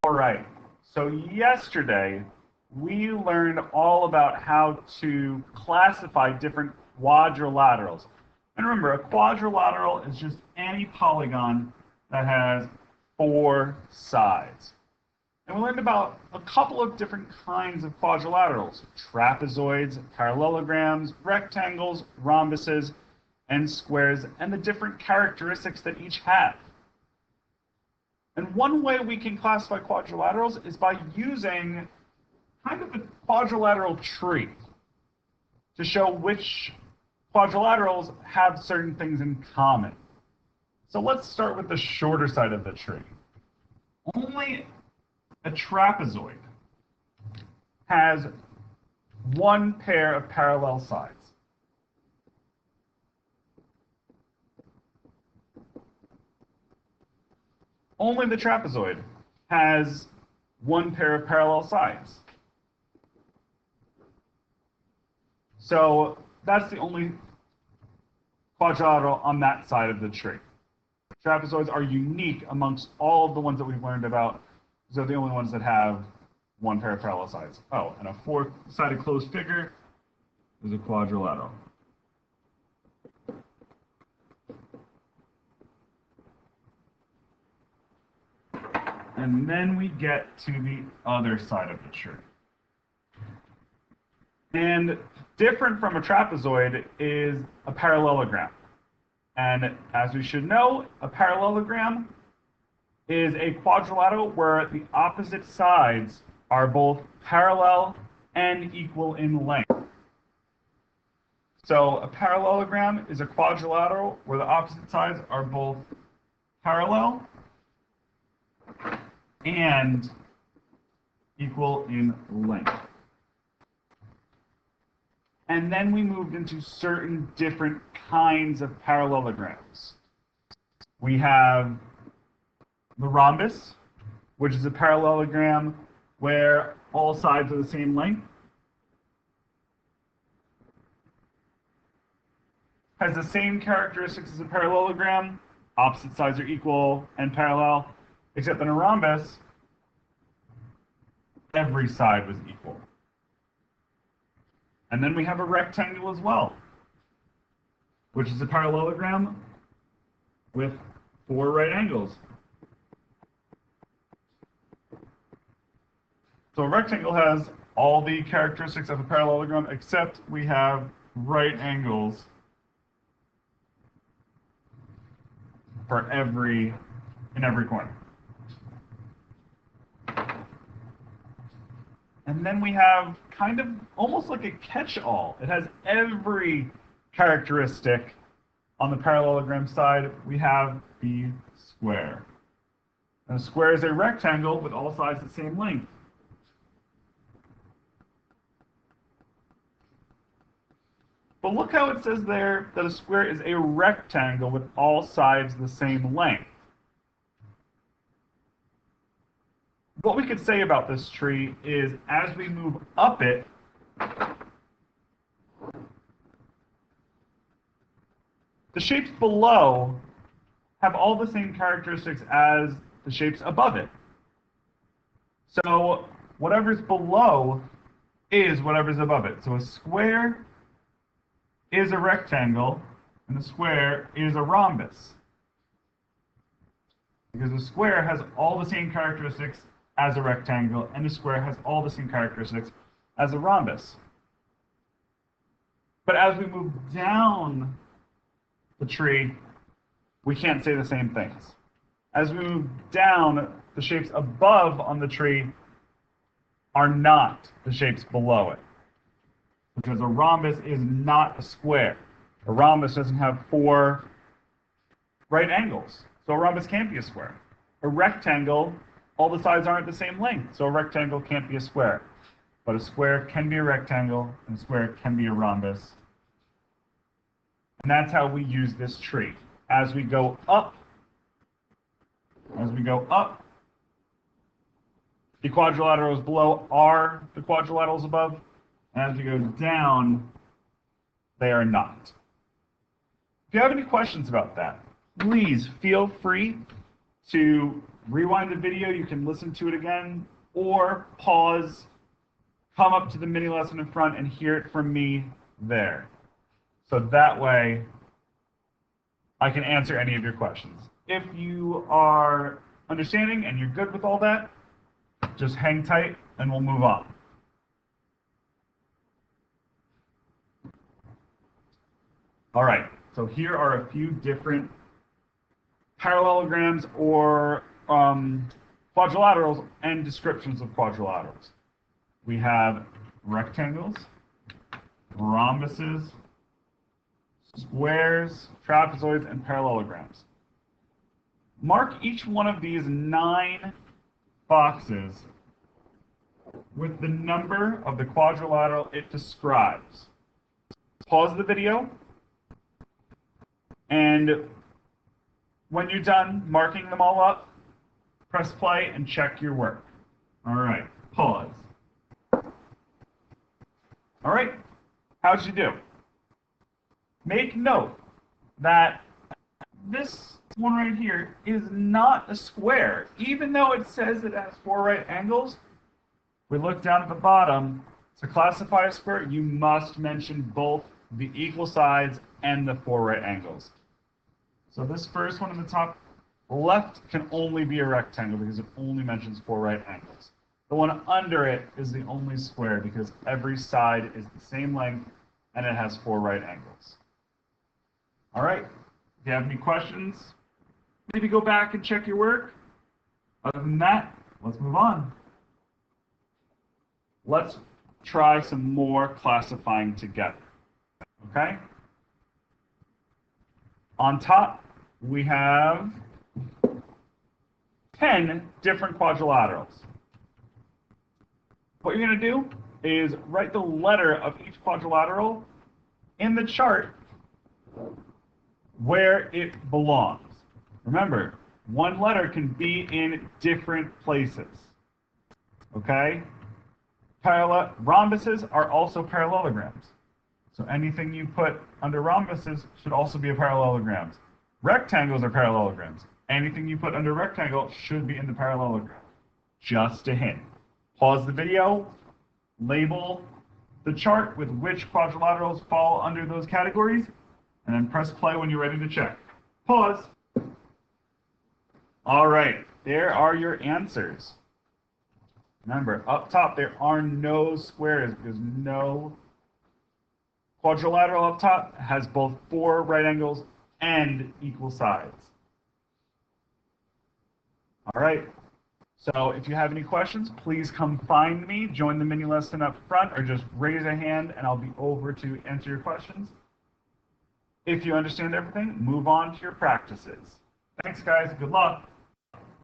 All right, so yesterday we learned all about how to classify different quadrilaterals. And remember, a quadrilateral is just any polygon that has four sides. And we learned about a couple of different kinds of quadrilaterals: trapezoids, parallelograms, rectangles, rhombuses, and squares, and the different characteristics that each have. And one way we can classify quadrilaterals is by using kind of a quadrilateral tree to show which quadrilaterals have certain things in common. So let's start with the shorter side of the tree. Only a trapezoid has one pair of parallel sides. Only the trapezoid has one pair of parallel sides. So that's the only quadrilateral on that side of the tree. Trapezoids are unique amongst all of the ones that we've learned about. They're the only ones that have one pair of parallel sides. Oh, and a four-sided closed figure is a quadrilateral. And then we get to the other side of the tree. And different from a trapezoid is a parallelogram. And as we should know, a parallelogram is a quadrilateral where the opposite sides are both parallel and equal in length. So a parallelogram is a quadrilateral where the opposite sides are both parallel and equal in length. And then we moved into certain different kinds of parallelograms. We have the rhombus, which is a parallelogram where all sides are the same length. Has the same characteristics as a parallelogram. Opposite sides are equal and parallel, except in a rhombus, every side was equal. And then we have a rectangle as well, which is a parallelogram with four right angles. So a rectangle has all the characteristics of a parallelogram, except we have right angles for in every corner. And then we have kind of almost like a catch-all. It has every characteristic on the parallelogram side. We have the square. And a square is a rectangle with all sides the same length. But look how it says there that a square is a rectangle with all sides the same length. What we could say about this tree is as we move up it, the shapes below have all the same characteristics as the shapes above it. So whatever's below is whatever's above it. So a square is a rectangle, and a square is a rhombus. Because a square has all the same characteristics as a rectangle, and a square has all the same characteristics as a rhombus. But as we move down the tree, we can't say the same things. As we move down, the shapes above on the tree are not the shapes below it. Because a rhombus is not a square. A rhombus doesn't have four right angles, so a rhombus can't be a square. A rectangle, all the sides aren't the same length, so a rectangle can't be a square. But a square can be a rectangle, and a square can be a rhombus. And that's how we use this tree. As we go up, the quadrilaterals below are the quadrilaterals above. And as we go down, they are not. If you have any questions about that, please feel free to rewind the video, you can listen to it again, or pause, come up to the mini lesson in front and hear it from me there. So that way I can answer any of your questions. If you are understanding and you're good with all that, just hang tight and we'll move on. All right, so here are a few different parallelograms or quadrilaterals and descriptions of quadrilaterals. We have rectangles, rhombuses, squares, trapezoids, and parallelograms. Mark each one of these 9 boxes with the number of the quadrilateral it describes. Pause the video, and when you're done marking them all up, press play and check your work. All right, pause. All right, how'd you do? Make note that this one right here is not a square. Even though it says it has 4 right angles, we look down at the bottom. To classify a square, you must mention both the equal sides and the 4 right angles. So this first one in the top left can only be a rectangle because it only mentions 4 right angles. The one under it is the only square because every side is the same length and it has 4 right angles. All right, if you have any questions, maybe go back and check your work. Other than that, let's move on. Let's try some more classifying together, okay? On top, we have 10 different quadrilaterals. What you're going to do is write the letter of each quadrilateral in the chart where it belongs. Remember, one letter can be in different places. Okay? Rhombuses are also parallelograms. So anything you put under rhombuses should also be a parallelogram. Rectangles are parallelograms. Anything you put under rectangle should be in the parallelogram. Just a hint. Pause the video, label the chart with which quadrilaterals fall under those categories, and then press play when you're ready to check. Pause. All right, there are your answers. Remember, up top there are no squares because no quadrilateral up top has both 4 right angles and equal sides. All right. So if you have any questions, please come find me, join the mini lesson up front, or just raise a hand and I'll be over to answer your questions. If you understand everything, move on to your practices. Thanks, guys. Good luck.